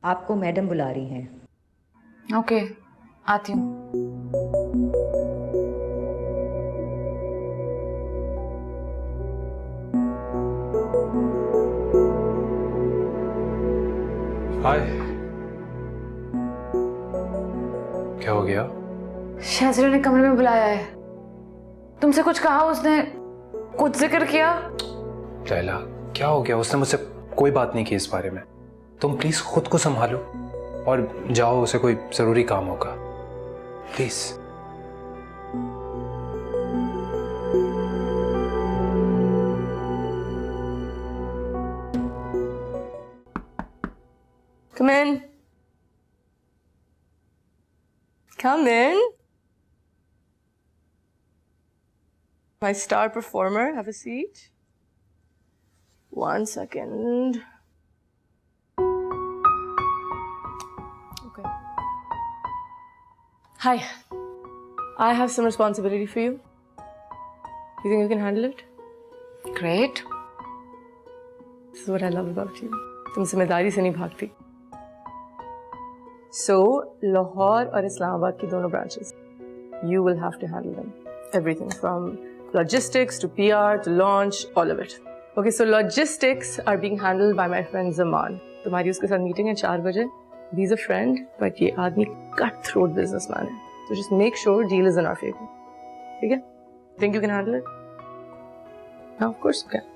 आपको मैडम बुला रही हैं। ओके, आती हूँ। हाय। क्या हो गया? शाज़िरा ने कमरे में बुलाया है। तुमसे कुछ कहा उसने? कुछ जिक्र किया? लैला, क्या हो गया? उसने मुझसे कोई बात नहीं की इस बारे में। तुम प्लीज खुद को संभालो और जाओ, उसे कोई जरूरी काम होगा, please. Come in. Come in. My star performer, have a seat. 1 second. Okay. Hi. I have some responsibility for you. You think you can handle it? Great. This is what I love about you. तुम जिम्मेदारी से नहीं भागती। So, Lahore और इस्लामाबाद की दोनों branches. You will have to handle them. Everything from logistics to PR to launch, all of it. Okay, so logistics are being handled by my friend Zaman. तुम्हारी उसके साथ मीटिंग है 4 बजे. He's a friend, but ये आदमी cutthroat businessman है. So just make sure deal is in our favor. ठीक है? Think you can handle it? No, of course you can.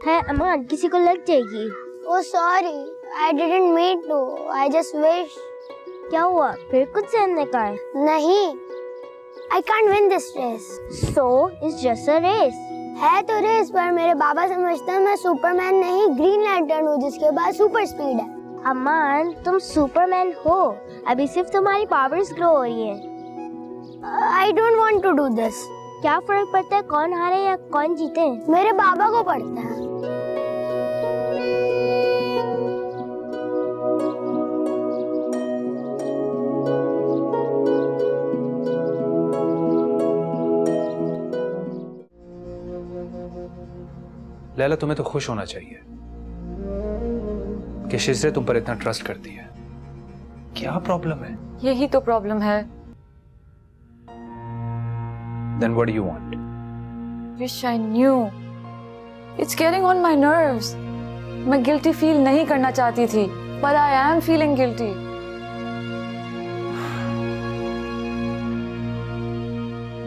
है अमान, किसी को लग जाएगी। Oh sorry, I didn't mean to. I just wish. क्या हुआ? फिर कुछ सहने का है? नहीं, I can't win this race. So it's just a race. है तो रेस, पर मेरे बाबा समझते हैं मैं सुपरमैन नहीं ग्रीन लैंटर्न हूँ जिसके पास सुपर स्पीड है। अमान, तुम सुपरमैन हो। अभी सिर्फ तुम्हारी पावर्स ग्रो हो रही हैं। I don't want to do this. क्या फर्क पड़ता है कौन हारे या कौन जीते? मेरे बाबा को पड़ता है। लैला, तुम्हें तो खुश होना चाहिए कि शिज़रे तुम पर इतना ट्रस्ट करती है। क्या प्रॉब्लम है? यही तो प्रॉब्लम है। Then what do you want? Wish I knew. It's getting on my nerves. मैं गिल्टी फील नहीं करना चाहती थी, but I am feeling guilty.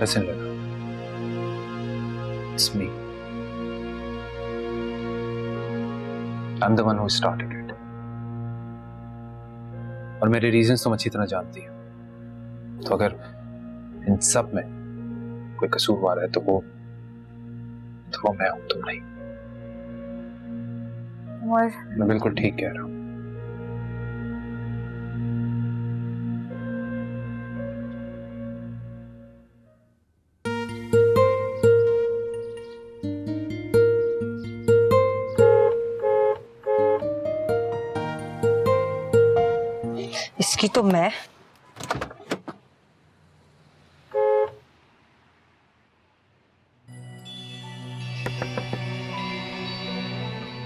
Listen, Lena. It's me. I'm the one who started it. और मेरे reasons तुम अच्छी तरह जानती हो। तो अगर इन सब में कोई कसूरवार है तो वो मैं हूं, तुम नहीं। और मैं बिल्कुल ठीक कह रहा हूँ। इसकी तो मैं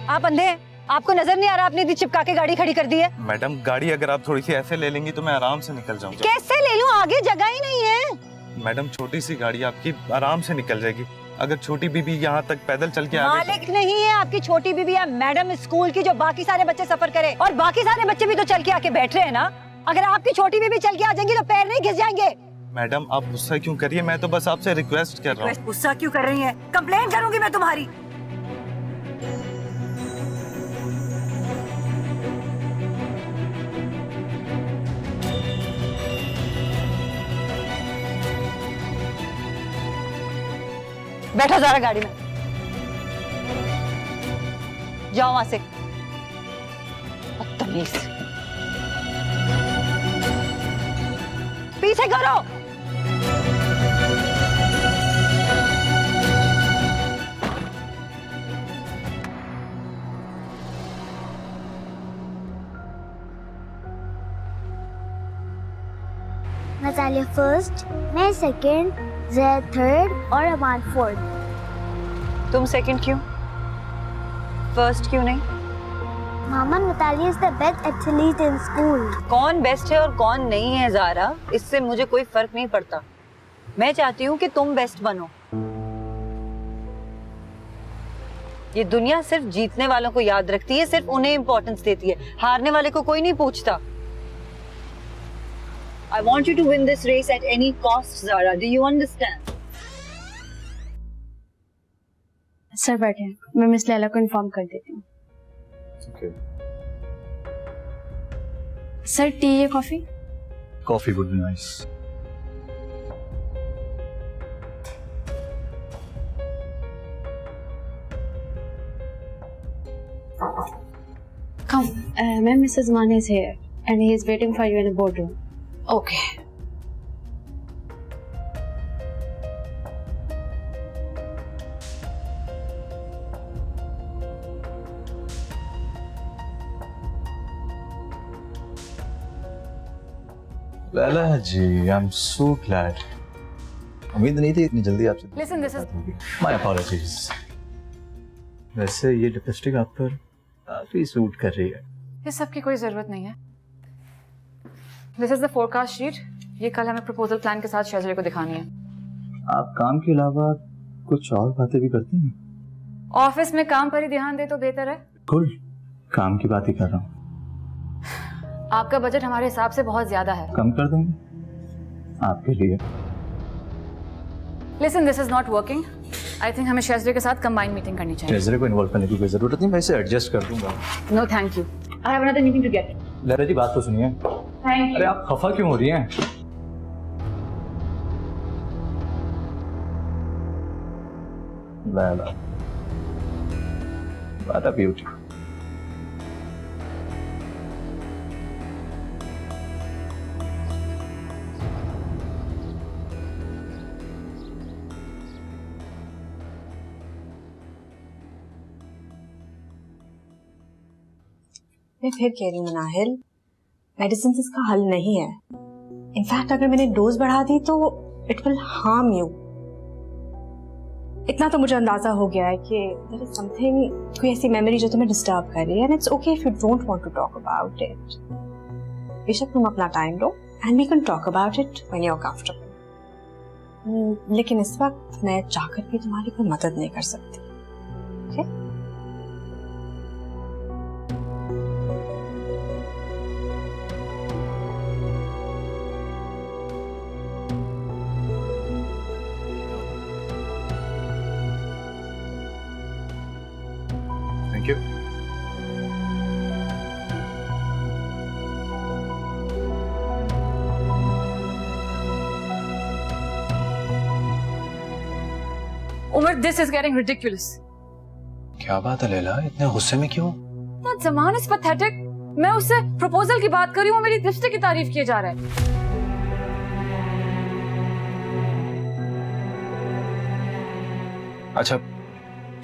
आप अंधे हैं? आपको नजर नहीं आ रहा आपने इतनी चिपका के गाड़ी खड़ी कर दी है? मैडम गाड़ी अगर आप थोड़ी सी ऐसे ले लेंगी तो मैं आराम से निकल जाऊंगा। कैसे ले लूं? आगे जगह ही नहीं है। मैडम छोटी सी गाड़ी आपकी आराम से निकल जाएगी। अगर छोटी बीबी यहाँ तक पैदल चल के आगे मालिक नहीं है आपकी छोटी बीबी है मैडम स्कूल की, जो बाकी सारे बच्चे सफर करे, और बाकी सारे बच्चे भी तो चल के आके बैठ रहे हैं ना। अगर आपकी छोटी बीबी चल के आ जाएंगी तो पैर नहीं घिस जाएंगे। मैडम आप गुस्सा क्यों करिए, मैं तो बस आपसे रिक्वेस्ट कर रहा हूँ। गुस्सा क्यों कर रही है? कंप्लेंट करूंगी मैं तुम्हारी। बैठो जरा गाड़ी में, जाओ वहां से। बदतमीज, पीछे करो। नतालिया फर्स्ट, मैं सेकंड, ज़ैद थर्ड और अमान फोर्थ। तुम सेकंड क्यों? फर्स्ट क्यों नहीं? मामा, Natalia is the best athlete in school. कौन बेस्ट है और कौन नहीं है ज़ारा, इससे मुझे कोई फर्क नहीं पड़ता। मैं चाहती हूँ कि तुम बेस्ट बनो। ये दुनिया सिर्फ जीतने वालों को याद रखती है, सिर्फ उन्हें इंपॉर्टेंस देती है, हारने वाले को कोई नहीं पूछता। I want you to win this race at any cost, Zara. Do you understand? Sir बैठे, मैं मिस लैला को इन्फॉर्म कर देती हूँ। Okay. सर टी या coffee? Coffee would be nice. Come, ma'am, Mrs. Mane is here and he is waiting for you in the boardroom. Okay. Laila ji, I am so glad. उम्मीद नहीं थी इतनी जल्दी आपसे। Listen, this is my apologies. वैसे ये lipstick आप पर काफी सूट कर रही है। ये सब की कोई जरूरत नहीं है। This is the forecast sheet. ये कल हमें प्रपोजल प्लान के साथ शेजरे को दिखानी है। आप काम के अलावा कुछ और बातें भी करती हैं? ऑफिस में काम पर ही ध्यान दे तो बेहतर है। कुल काम की बात ही कर रहा हूँ। आपका बजट हमारे हिसाब से बहुत ज्यादा है। कम कर देंगे आपके लिए। Listen, this is not working. I think हमें शेजरे के साथ कंबाइंड मीटिंग करनी चाहिए। शेजरे को इन्वॉल्व करने की कोई जरूरत नहीं, मैं इसे एडजस्ट कर दूंगा। No, thank you. I have another meeting to get. Laila जी बात तो सुनिए। Thank you. अरे आप खफा क्यों हो रही हैं? Laila, what a beauty. मैं फिर कह रही हूँ नाहिल, मेडिसिन इसका हल नहीं है। इनफैक्ट अगर मैंने डोज बढ़ा दी तो इट विल हार्म यू। इतना तो मुझे अंदाजा हो गया है कि देयर इज समथिंग, कोई ऐसी मेमोरी जो तुम्हें डिस्टर्ब कर रही है, and it's okay if you don't want to talk about it. बेशक तुम अपना टाइम लो and we can talk about it when you are comfortable. लेकिन इस वक्त मैं चाहकर भी तुम्हारी कोई मदद नहीं कर सकती। Okay? Thank you. but this is getting ridiculous. क्या बात है लैला, इतने गुस्से में क्यों? That Zaman is pathetic. मैं उससे प्रपोजल की बात कर रही हूँ, मेरी लिपस्टिक की तारीफ किए जा रहा है. अच्छा,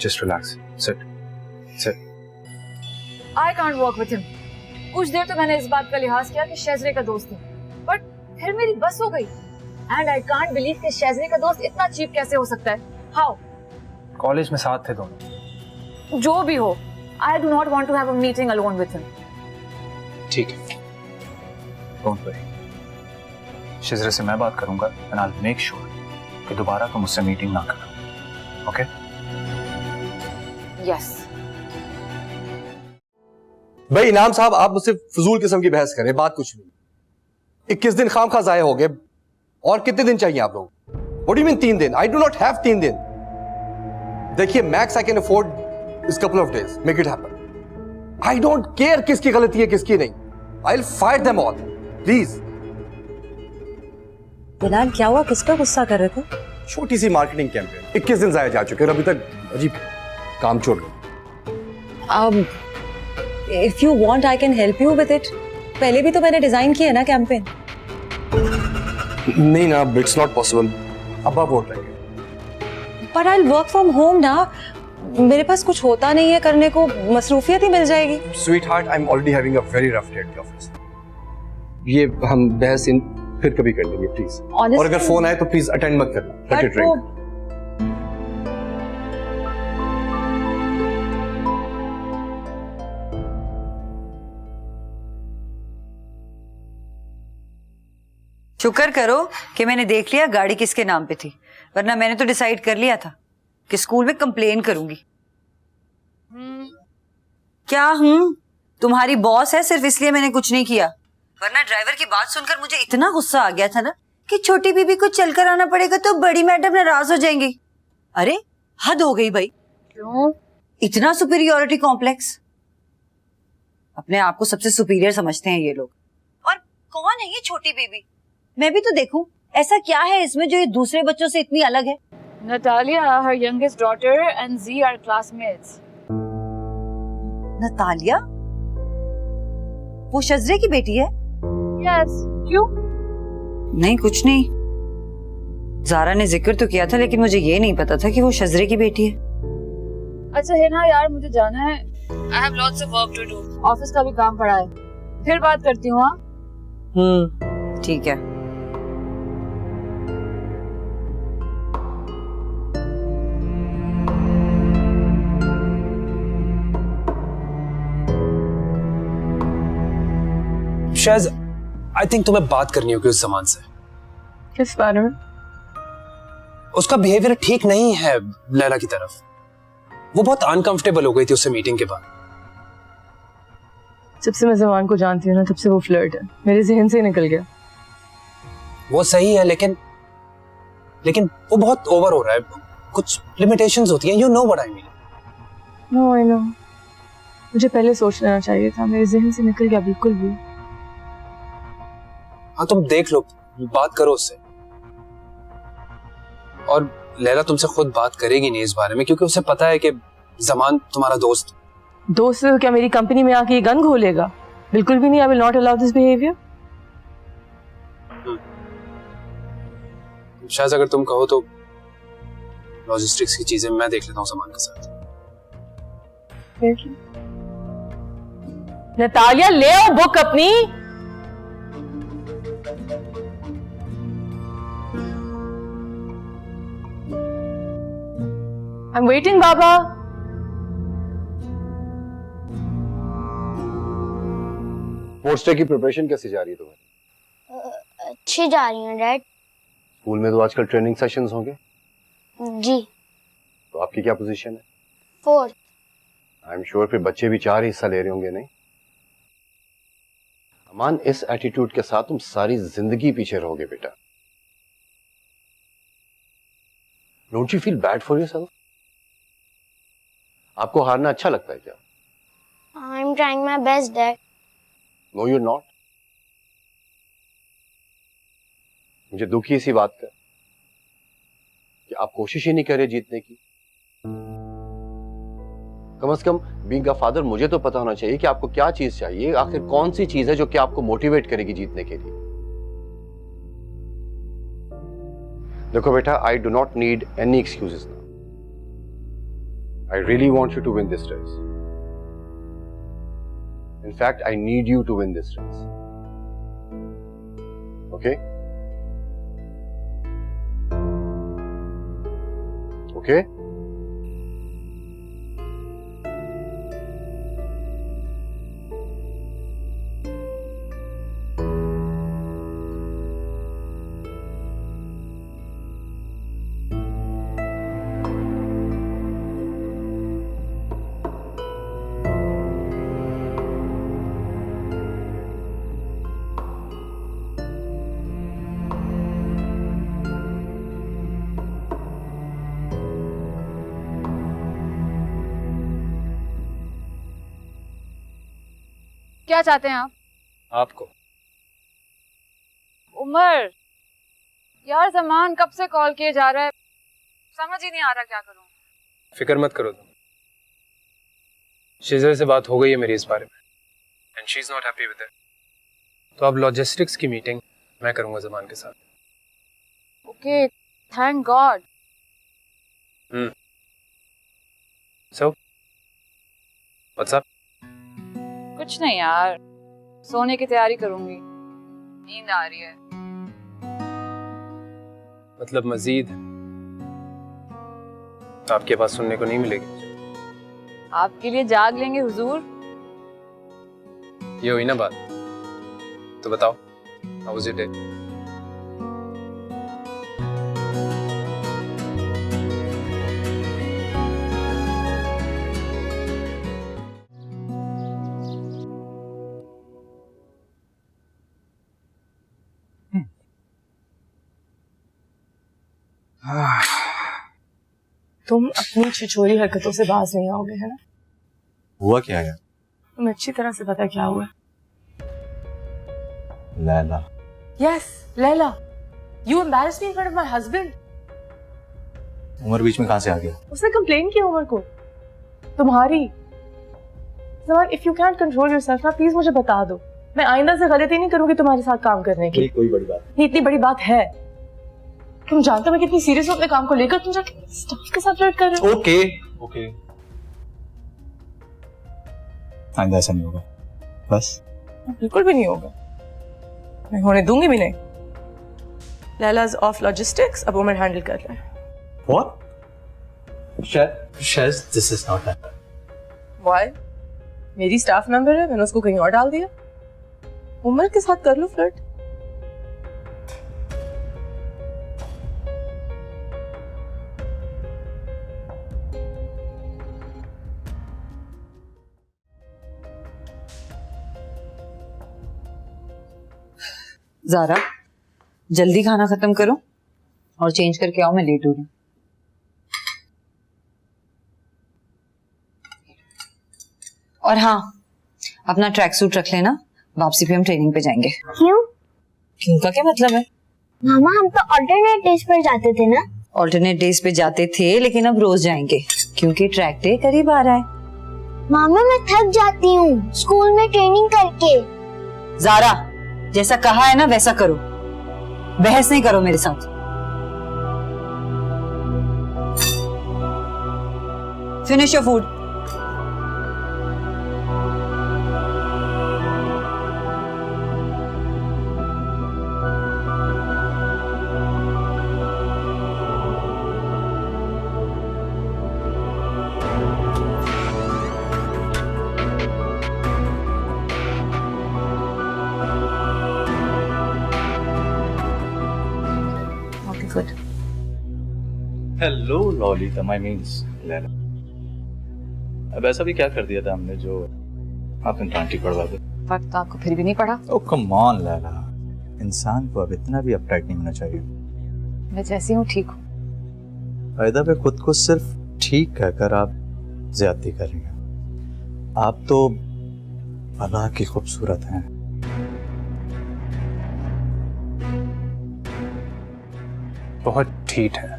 just relax. Sit. I can't work with him. कुछ देर तो मैंने इस बात का लिहाज किया कि शेजरे का दोस्त है, बट फिर मेरी बस हो गई. And I can't believe कि शेजरे का दोस्त इतना चीप कैसे हो सकता है. How? कॉलेज में साथ थे दोनों. जो भी हो, I do not want to have a meeting alone with him. ठीक है. Don't worry. शेजरे से मैं बात करूंगा and I'll make sure कि दोबारा तुम मुझसे मीटिंग ना करना. Okay? Yes. भाई इनाम साहब, आप मुझसे फजूल किस्म की बहस करें, बात कुछ नहीं. 21 दिन खामखा जाया हो गए. और कितने दिन चाहिए आप लोग? What do you mean 3 दिन? I do not have 3 दिन. देखिए, मैक्स आई कैन अफोर्ड इस couple of days. Make it happen. I don't care किसकी गलती है किसकी नहीं. I'll fight them all. Please. Bilal, क्या हुआ? किस पे गुस्सा कर रहे थे? छोटी सी मार्केटिंग कैंपेन 21 दिन जाया जा चुके हैं और अभी तक अजीब काम छोड़ गए. If you want, I can help you with it. पहले भी तो मैंने डिजाइन किया है ना कैंपेन. नहीं ना, इट्स नॉट पॉसिबल. अब आप वोट लेंगे. But I'll work from home ना. मेरे पास कुछ होता नहीं है करने को, मसरूफियत ही मिल जाएगी. Sweet heart, I am already having a very rough day at the office. ये हम बहस इन फिर कभी कर लेंगे प्लीज. और अगर फोन आए तो प्लीज अटेंड मत करना. Let it ring. शुक्र करो कि मैंने देख लिया गाड़ी किसके नाम पे थी, वरना मैंने तो डिसाइड कर लिया था कि स्कूल में कंप्लेन करूंगी. क्या तुम्हारी बॉस है सिर्फ इसलिए मैंने कुछ नहीं किया, वरना ड्राइवर की बात सुनकर मुझे इतना गुस्सा आ गया था ना कि छोटी बीबी को चलकर आना पड़ेगा तो बड़ी मैडम नाराज हो जाएंगी. अरे हद हो गई भाई. क्यों? इतना सुपीरियोरिटी कॉम्प्लेक्स. अपने आप को सबसे सुपीरियर समझते हैं ये लोग. और कौन है ये छोटी बेबी? मैं भी तो देखूं ऐसा क्या है इसमें जो ये दूसरे बच्चों से इतनी अलग है. Natalia, her youngest daughter, and Z are classmates. Natalia? वो शजरे की बेटी है? Yes. क्यों? नहीं, कुछ नहीं. ज़ारा ने जिक्र तो किया था, लेकिन मुझे ये नहीं पता था कि वो शजरे की बेटी है. अच्छा है ना यार, मुझे जाना है. I have lots of work to do. Office का भी काम पड़ा है. फिर बात करती हूँ. हाँ. ठीक है. शायद आई थिंक तुम्हें बात करनी होगी उस जमान से. किस बारे में? उसका बिहेवियर ठीक नहीं है लैला की तरफ. वो बहुत अनकंफर्टेबल हो गई थी उससे मीटिंग के बाद. जब से मैं जमान को जानती हूँ ना, तब से वो फ्लर्ट है. मेरे जहन से ही निकल गया. वो सही है, लेकिन वो बहुत ओवर हो रहा है. कुछ लिमिटेशंस होती हैं. You know what I mean. No, I know. मुझे पहले सोच लेना चाहिए था. मेरे जहन से निकल गया बिल्कुल भी. हाँ, तुम देख लो, बात करो उससे. और लैला तुमसे खुद बात करेगी नहीं इस बारे में, क्योंकि उसे पता है कि जमान तुम्हारा दोस्त. दोस्त क्या मेरी कंपनी में आके गन घोलेगा? बिल्कुल भी नहीं. I will not allow this behaviour. शायद अगर तुम कहो तो लॉजिस्टिक्स की चीजें मैं देख लेता हूँ जमान के साथ. नतालिया, ले आओ बुक अपनी. I'm waiting, Baba. Sports day की प्रिपरेशन कैसी जा रही है तुम्हें? अच्छी जा रही है डैड. स्कूल में तो आजकल ट्रेनिंग सेशंस होंगे. जी. तो आपकी क्या पोजीशन है? 4th. आई एम श्योर फिर बच्चे भी 4 हिस्सा ले रहे होंगे. नहीं अमान, इस एटीट्यूड के साथ तुम सारी जिंदगी पीछे रहोगे बेटा. Don't you feel bad for yourself? आपको हारना अच्छा लगता है क्या? I am trying my best dad. No you are not. मुझे दुखी इसी बात का कि आप कोशिश ही नहीं कर रहे जीतने की. कम से कम बीइंग अ फादर मुझे तो पता होना चाहिए कि आपको क्या चीज चाहिए, आखिर कौन सी चीज है जो कि आपको मोटिवेट करेगी जीतने के लिए। देखो बेटा, I do not need any excuses now. I really want you to win this race. In fact, I need you to win this race. Okay? Okay? क्या चाहते हैं आप? आपको उमर, यार जमान कब से कॉल किए जा रहा है, समझ ही नहीं आ रहा क्या करूं। फिक्र मत करो तुम, शेजर से बात हो गई है मेरी इस बारे में and she is not happy with it. तो अब लॉजिस्टिक्स की मीटिंग मैं करूंगा जमान के साथ। Okay, thank God. So what's up? कुछ नहीं यार, सोने की तैयारी करूंगी, नींद आ रही है। मतलब मजीद आपके पास सुनने को नहीं मिलेगी? आपके लिए जाग लेंगे हुजूर। ये हुई ना बात। तो बताओ, हाउ वाज योर डे? तुम अपनी छिछोरी हरकतों से बाज नहीं आओगे, है ना? हुआ क्या है? तुम्हें अच्छी तरह से पता क्या हुआ। Laila. Yes, Laila. You embarrassed me in front of my husband. Umar बीच में कहां से आ गया? उसने कंप्लेन किया उमर को, तुम्हारी। Zaman, if you can't control yourself ना, प्लीज मुझे बता दो। मैं आइंदा से गलती नहीं करूंगी तुम्हारे साथ काम करने की। कोई बड़ी बात नहीं, इतनी बड़ी बात है। तुम जानते हो मैं कितनी सीरियस हूँ अपने काम को लेकर, तुम जाके स्टाफ के साथ फ्लर्ट कर रहे हो। ओके ओके, आइंदा ऐसा नहीं होगा, बस। बिल्कुल भी नहीं होगा, मैं होने दूंगी भी नहीं। लैला's ऑफ लॉजिस्टिक्स, अब उमर हैंडल कर रहा है। What? Shaz, this is not that. Why? मेरी स्टाफ मेंबर है, मैंने उसको कहीं और डाल दिया। उमर के साथ कर लो फ्लर्ट। ज़ारा, जल्दी खाना खत्म करो और चेंज करके आओ, मैं लेट हो रही हूँ। और हाँ, अपना ट्रैक सूट रख लेना, वापसी पे हम ट्रेनिंग पे जाएंगे। क्यों? क्यों का क्या मतलब है? मामा, हम तो ऑल्टरनेट डेज पर जाते थे ना। ऑल्टरनेट डेज पे जाते थे, लेकिन अब रोज जाएंगे क्योंकि ट्रैक डे करीब आ रहा है। मामा, मैं थक जाती हूँ स्कूल में ट्रेनिंग करके। ज़ारा, जैसा कहा है ना वैसा करो, बहस नहीं करो मेरे साथ। Finish your food. Good. Hello Lolita, my means Laila. अब ऐसा भी क्या कर दिया था हमने जो आपने डांटी पड़वा दी? फर्क तो आपको फिर भी नहीं पड़ा। ओह कम ऑन लैला, इंसान को अब इतना भी अपटाइट नहीं होना चाहिए। मैं जैसी हूँ ठीक हूँ। फायदा पे खुद को सिर्फ ठीक कहकर आप ज्यादती कर रही हैं। आप तो अल्लाह की खूबसूरत हैं। बहुत ठीक है।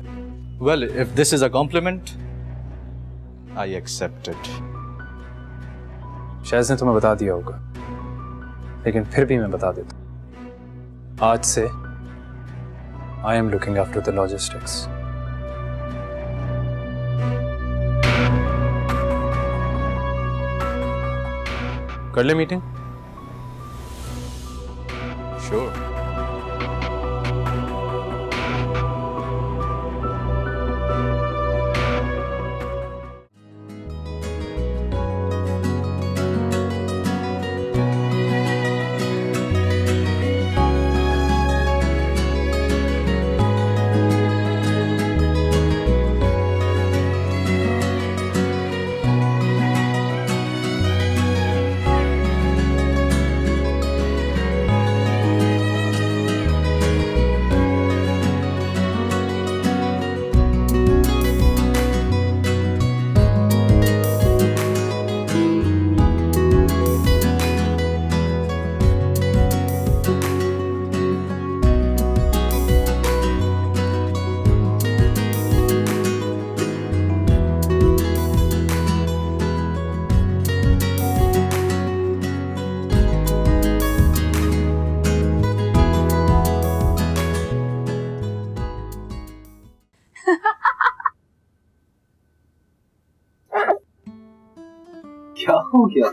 Well, if this is a compliment, I accept it. शायद ने तुम्हें बता दिया होगा, लेकिन फिर भी मैं बता देता हूं। आज से I am looking after the logistics. कर ले मीटिंग? श्योर। क्या हो गया?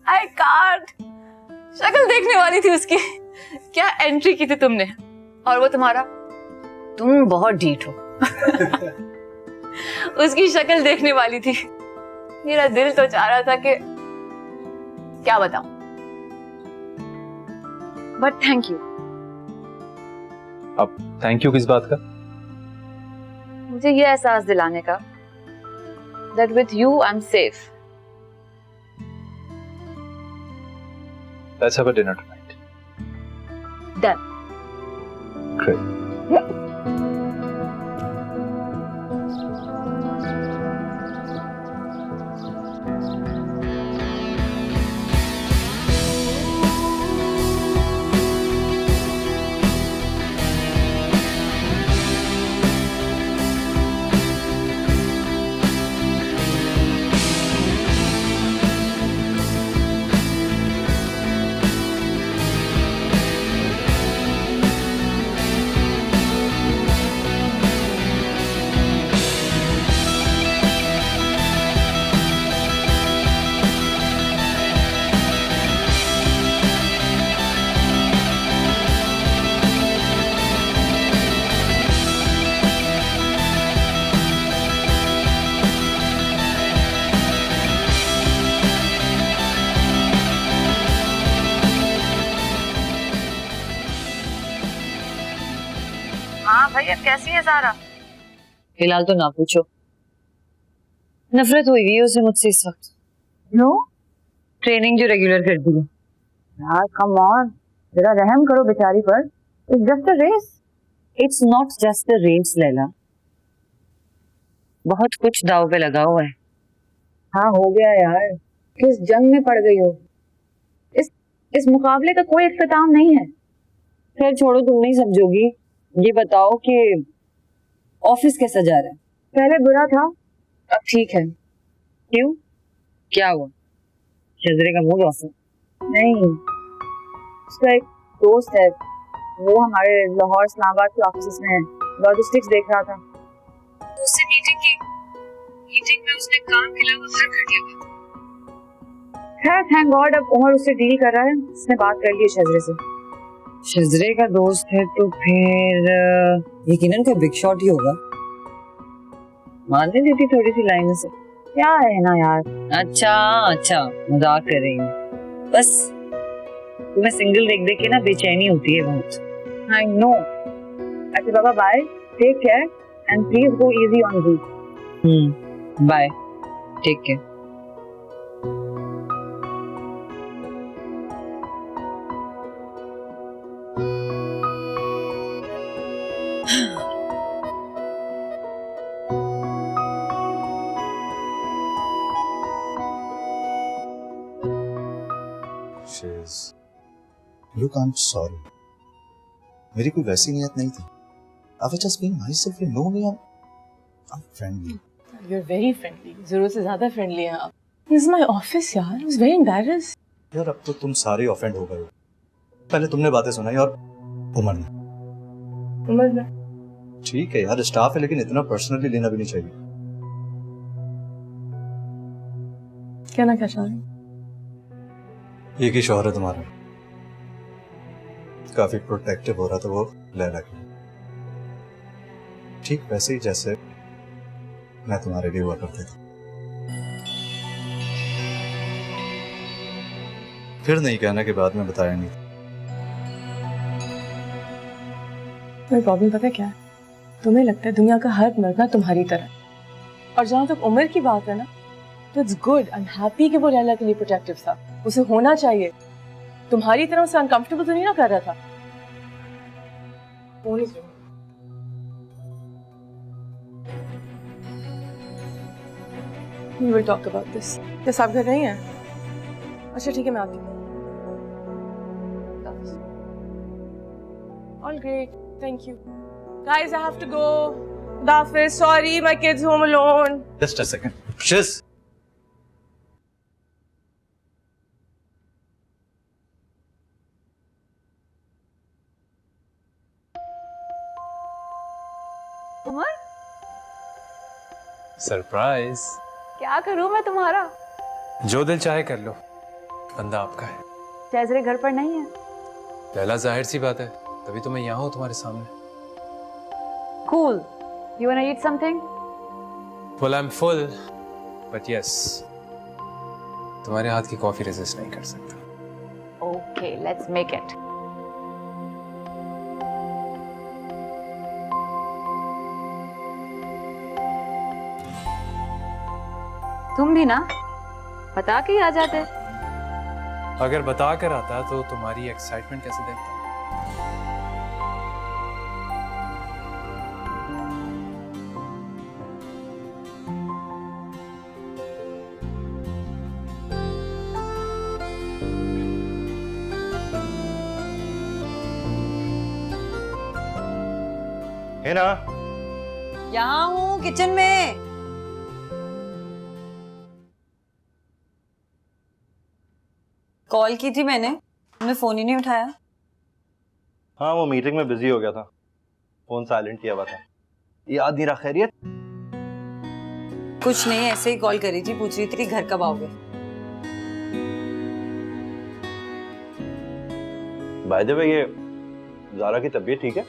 I can't. शक्ल देखने वाली थी उसकी। क्या एंट्री की थी तुमने, और वो तुम्हारा, तुम बहुत ढीठ हो। उसकी शक्ल देखने वाली थी। मेरा दिल तो चाह रहा था कि क्या बताऊं, बट थैंक यू। अब थैंक यू किस बात का? मुझे ये एहसास दिलाने का that with you I'm safe. Let's have a dinner tonight. Done. Great. हाँ भैया, कैसी है ज़ारा? फिलहाल तो ना पूछो, नफरत हुई हुई है उसे मुझसे इस वक्त। नो, ट्रेनिंग जो रेगुलर कर दी है। यार कम ऑन, जरा रहम करो बेचारी पर। It's just a race. It's not just a race Laila, बहुत कुछ दाव पे लगा हुआ है। हाँ हो गया यार, किस जंग में पड़ गई हो। इस मुकाबले का कोई इख्तिताम नहीं है। खैर छोड़ो, तुम नहीं समझोगी। ये बताओ कि ऑफिस कैसा जा रहा है? पहले बुरा था, अब ठीक है। क्यों, क्या हुआ? शजरे का मूड ऑफ है? नहीं, उसका एक दोस्त है, वो हमारे लाहौर इस्लामाबाद के ऑफिस में है, लॉजिस्टिक्स देख रहा था। उससे मीटिंग की, मीटिंग में उसने काम के अलावा हर घटिया बात। खैर थैंक गॉड अब उमर उससे डील कर रहा है। उसने बात कर ली है शजरे से। शजरे का दोस्त है तो फिर यकीनन कोई बिग शॉट ही होगा। मानने देती थोड़ी सी लाइन से। क्या है ना यार। अच्छा मजाक कर रही हूँ। बस तुम्हें सिंगल देख देख के ना बेचैनी होती है बहुत। I know. अच्छा बाबा bye, take care and please go easy on route. Bye, take care. Look, I'm sorry. मेरी कोई वैसी नियत नहीं थी. I was just being myself. You know me. I'm friendly. You're very friendly. जरूरत से ज़्यादा friendly हैं आप. This is my office, yaar. I was very embarrassed. यार अब तो तुम सारे ऑफेंड हो गए हो। पहले तुमने बातें सुनाई और उमर ने। उमर ने? ठीक है यार, स्टाफ है, लेकिन इतना पर्सनली लेना भी नहीं चाहिए। कहना क्या चाह रही? एक ही शौहर है तुम्हारा, काफी प्रोटेक्टिव हो रहा था वो लैला के। ठीक वैसे ही जैसे मैं तुम्हारे लिए हुआ करता था। फिर नहीं कहना कि बाद में बताया नहीं। तुम्हें प्रॉब्लम पता है क्या है? तुम्हें लगता है दुनिया का हर मर्द ना तुम्हारी तरह, और जहां तक उम्र की बात है ना, तो it's good. I am happy कि वो लैला के लिए प्रोटेक्टिव था। उसे होना चाहिए। तुम्हारी तरह उसे अनकंफर्टेबल तो नहीं ना कर रहा था। We will talk about this. क्या सब घर नहीं है? अच्छा ठीक है, मैं आती हूँ। All great, thank you. Guys, I have to go. Dafis, sorry, my kid's home alone. Just a second. Shiz. Umar, surprise. क्या करूं मैं तुम्हारा? जो दिल चाहे कर लो, बंदा आपका है। जैजरे घर पर नहीं है। लैला, जाहिर सी बात है, तभी तो मैं यहाँ हूँ तुम्हारे सामने। Cool. You wanna eat something? Well, I'm full, but yes, तुम्हारे हाथ की कॉफी रेजिस्ट नहीं कर सकता। Okay, let's make it. तुम भी ना बता के ही आ जाते। अगर बता कर आता तो तुम्हारी एक्साइटमेंट कैसे देखता? है ना? यहाँ हूँ किचन में। कॉल की थी मैंने, तुमने फोन ही नहीं उठाया। हाँ, वो मीटिंग में बिजी हो गया था, फोन साइलेंट किया हुआ था। याद नहीं रहा? खैरियत? कुछ नहीं, ऐसे ही कॉल करी थी, पूछ रही थी घर कब आओगे। बाय द वे, ये ज़ारा की तबीयत ठीक है?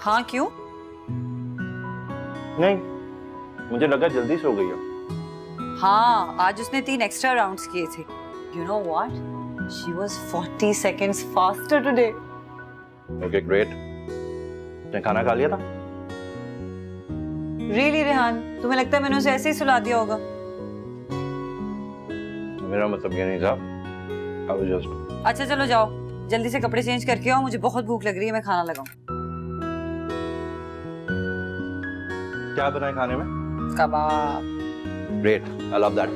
हाँ, क्यों? नहीं, मुझे लगा जल्दी सो गई हो। हाँ, आज उसने 3 एक्स्ट्रा राउंड्स किए थे। You know what? She was 40 seconds faster today. Okay, great. तुमने खाना खा लिया था? Really, रेहान? तुम्हें लगता है मैंने उसे ऐसे ही सुला दिया होगा? मेरा मतलब ये नहीं था। I was just... अच्छा चलो जाओ, जल्दी से कपड़े चेंज करके आओ, मुझे बहुत भूख लग रही है, मैं खाना लगाऊं। क्या बनाए खाने में? कबाब। Great, I love that.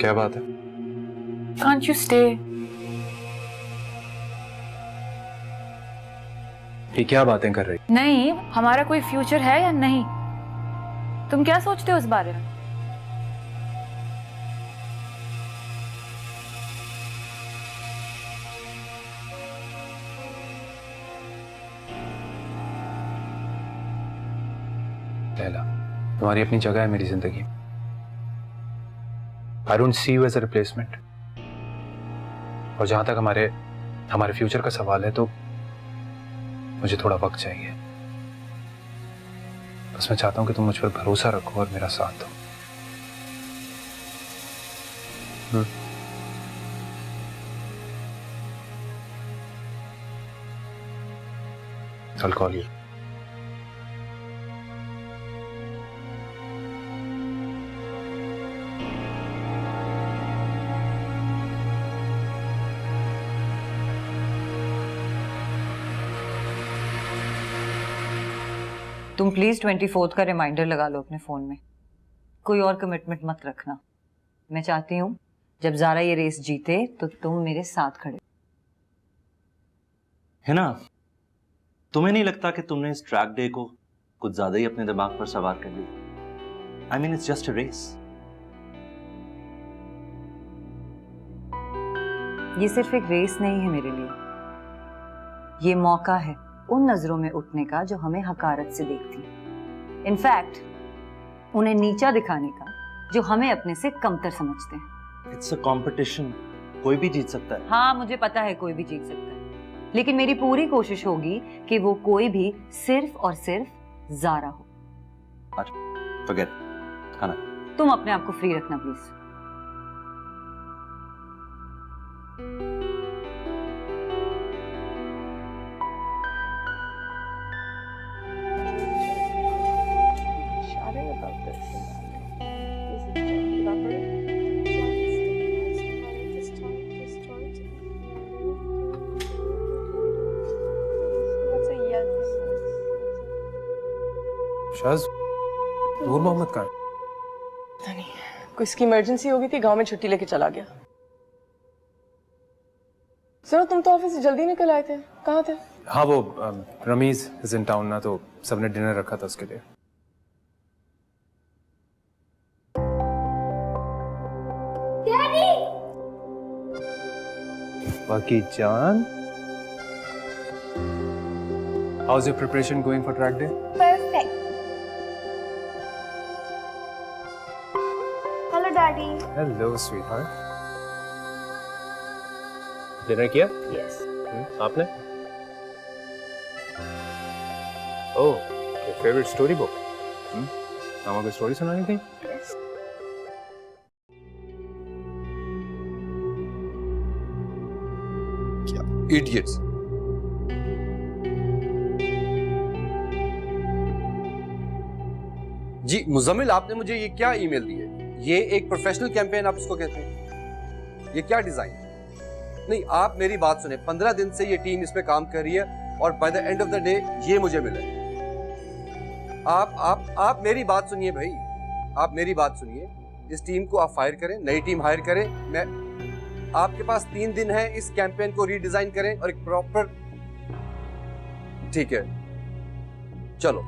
क्या बात है? Can't you stay? ये क्या बातें कर रही? नहीं, हमारा कोई फ्यूचर है या नहीं? तुम क्या सोचते हो इस बारे में? लैला, तुम्हारी अपनी जगह है मेरी जिंदगी में। I don't see you as a replacement. और जहां तक हमारे फ्यूचर का सवाल है, तो मुझे थोड़ा वक्त चाहिए। बस मैं चाहता हूं कि तुम मुझ पर भरोसा रखो और मेरा साथ दो। I'll call you. तुम प्लीज 24 का रिमाइंडर लगा लो अपने फोन में। कोई और कमिटमेंट मत रखना। मैं चाहती हूँ जब ज़ारा ये रेस जीते तो तुम मेरे साथ खड़े। है ना, तुम्हें नहीं लगता कि तुमने इस ट्रैक डे को कुछ ज्यादा ही अपने दिमाग पर सवार कर लिया? I mean it's just a race. ये सिर्फ एक रेस नहीं है मेरे लिए, ये मौका है उन नजरों में उठने का जो हमें हकारत से देखती हैं। इनफैक्ट उन्हें नीचा दिखाने का जो हमें अपने से कमतर समझते हैं। इट्स अ कंपटीशन, कोई भी जीत सकता है। हाँ मुझे पता है कोई भी जीत सकता है, लेकिन मेरी पूरी कोशिश होगी कि वो कोई भी सिर्फ और सिर्फ ज़ारा हो। फॉरगेट खाना। तुम अपने आप को फ्री रखना please. Chatting about this and that. This is evaporated. What's a yell? Shaz, Noor Mohammad कहाँ है? पता नहीं, कोई इसकी इमरजेंसी हो गई थी, गांव में छुट्टी लेके चला गया। सर तुम तो ऑफिस से जल्दी निकल आए थे, कहाँ थे? हाँ वो रमीज इज इन टाउन ना, तो सबने डिनर रखा था उसके लिए। बाकी जान, how's your preparation going for track day? Perfect. Hello, Daddy. Hello, sweetheart. Dinner किया? यस। आपने? ओह, your favorite story book. मामा को स्टोरी सुनानी थी? इडियट्स। जी मुजम्मिल, आपने मुझे ये क्या ईमेल दी है? ये एक प्रोफेशनल कैंपेन आप इसको कहते हैं? ये क्या डिजाइन? नहीं, आप मेरी बात सुने, 15 दिन से ये टीम इस पे काम कर रही है और by the end of the day ये मुझे मिला है। आप मेरी बात सुनिए भाई, आप मेरी बात सुनिए। इस टीम को आप फायर करें, नई टीम हायर करें। मैं आपके पास 3 दिन है, इस कैंपेन को रीडिजाइन करें और एक प्रॉपर, ठीक है चलो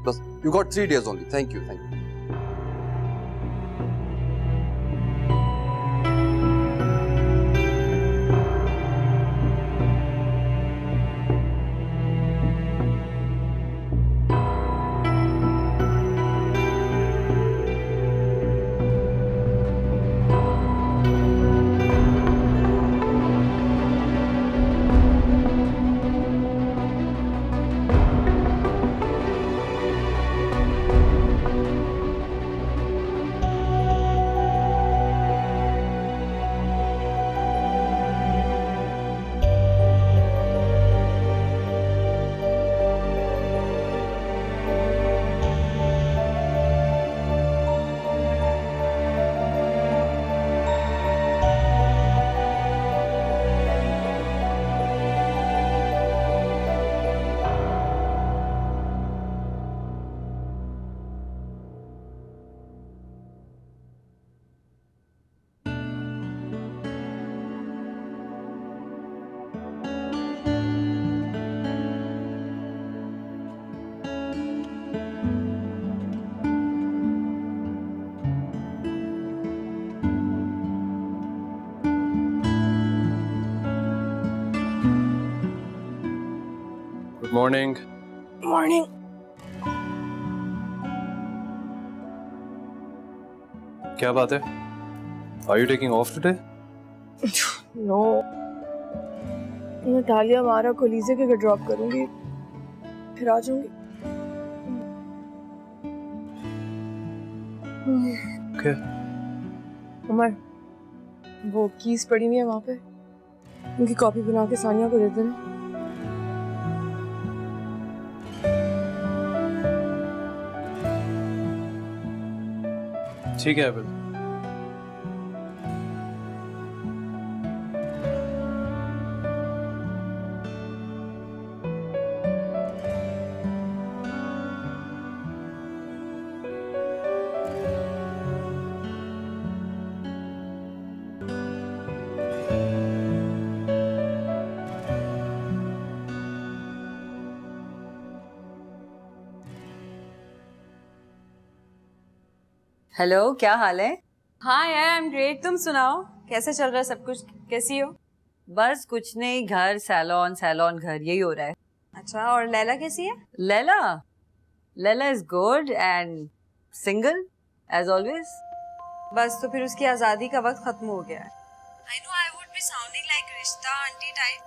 बस, you got 3 days only. Thank you, thank you. Good morning. Morning. क्या बात है? Are you taking off today? No. Natalia मारा को लीजे के घर ड्रॉप करूंगी, फिर आ जाऊंगी। Okay. उमर, वो कीज पड़ी हुई है वहाँ पे, उनकी कॉपी बना के सानिया को दे देना। ठीक है बिल। हेलो, क्या हाल है? हाँ यार, आई एम ग्रेट। तुम सुनाओ, कैसे चल रहा है सब कुछ? कैसी हो? बस कुछ नहीं, घर सैलून सैलून घर, यही हो रहा है। अच्छा, और लैला कैसी है? Laila Laila is good and single as always. बस तो फिर उसकी आज़ादी का वक्त खत्म हो गया है। I know I would be sounding like रिश्ता आंटी टाइप,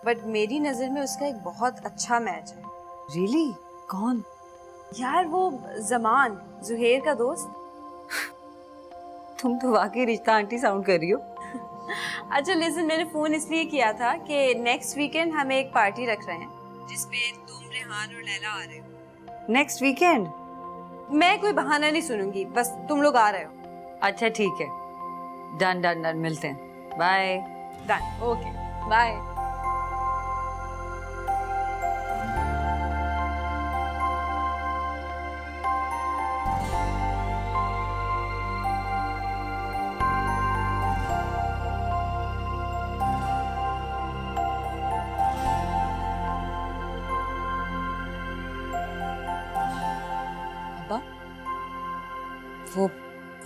बट मेरी नज़र में उसका एक बहुत अच्छा मैच है। रियली? कौन? यार वो जमान, जुहेर का दोस्त। तुम तो वाकई रिश्ता आंटी साउंड कर रही हो। अच्छा लिसन, मैंने फोन इसलिए किया था कि नेक्स्ट वीकेंड हम एक पार्टी रख रहे हैं जिसपे तुम, रेहान और लैला आ रहे हो। Next weekend? मैं कोई बहाना नहीं सुनूंगी, बस तुम लोग आ रहे हो। अच्छा ठीक है, डन डन डन, मिलते हैं। बाय। Done, okay, bye. वो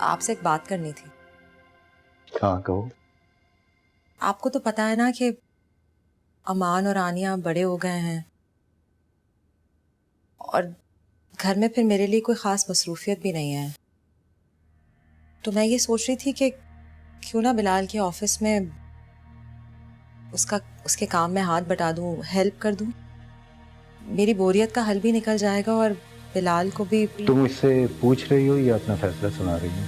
आपसे एक बात करनी थी। हाँ कहो। आपको तो पता है ना कि अमान और आनिया बड़े हो गए हैं और घर में फिर मेरे लिए कोई ख़ास मसरूफियत भी नहीं है। तो मैं ये सोच रही थी कि क्यों ना बिलाल के ऑफिस में उसके काम में हाथ बटा दूं, हेल्प कर दूं। मेरी बोरियत का हल भी निकल जाएगा और बिलाल को भी। तुम इससे पूछ रही हो या अपना फैसला सुना रही हो?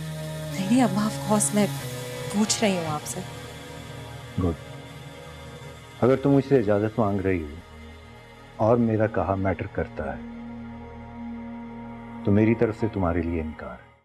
नहीं अब्बा, ऑफ कोर्स मैं पूछ रही हूँ आपसे। गुड। अगर तुम मुझसे इजाजत मांग रही हो और मेरा कहा मैटर करता है तो मेरी तरफ से तुम्हारे लिए इनकार है।